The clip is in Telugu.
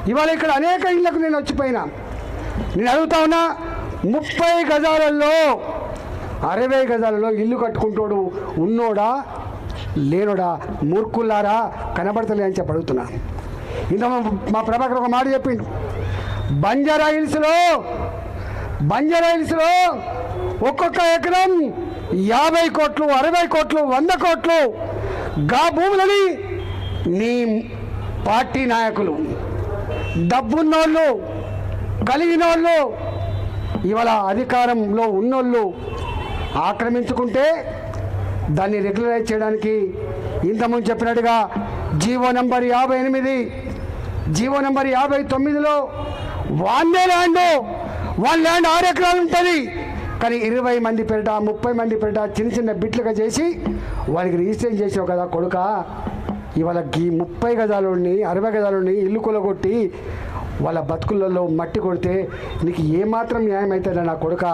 ఇవాళ ఇక్కడ అనేక ఇళ్లకు నేను వచ్చిపోయినా. నేను అడుగుతా ఉన్నా, 30 గజాలలో 60 గజాలలో ఇల్లు కట్టుకుంటాడు ఉన్నోడా లేనోడా? మూర్ఖుల్లారా, కనబడతలే అని చెప్పి అడుగుతున్నా. ఇంత మా ప్రభాకర్ ఒక మాట చెప్పిండు, బంజారా హిల్స్లో ఒక్కొక్క ఎకరం 50 కోట్లు, 60 కోట్లు, 100 కోట్లు గా భూములని నీ పార్టీ నాయకులు, డబ్బున్నోళ్ళు, కలిగినోళ్ళు, ఇవాళ అధికారంలో ఉన్నోళ్ళు ఆక్రమించుకుంటే దాన్ని రెగ్యులరైజ్ చేయడానికి ఇంతకుముందు చెప్పినట్టుగా జీవో నంబర్ 58, జీవో నంబర్ 59లో వన్ ల్యాండ్ 6 ఎకరాలు ఉంటుంది. కానీ 20 మంది పేరిట, 30 మంది పేరిట చిన్న చిన్న బిట్లుగా చేసి వారికి రిజిస్ట్రేషన్ చేసావు కదా కొడుక. ఇవాళ ఈ 30 గజాలని 60 గజాలని ఇల్లు కొలగొట్టి వాళ్ళ బతుకులలో మట్టి కొడితే నీకు ఏమాత్రం న్యాయం అవుతుందా నా కొడుక?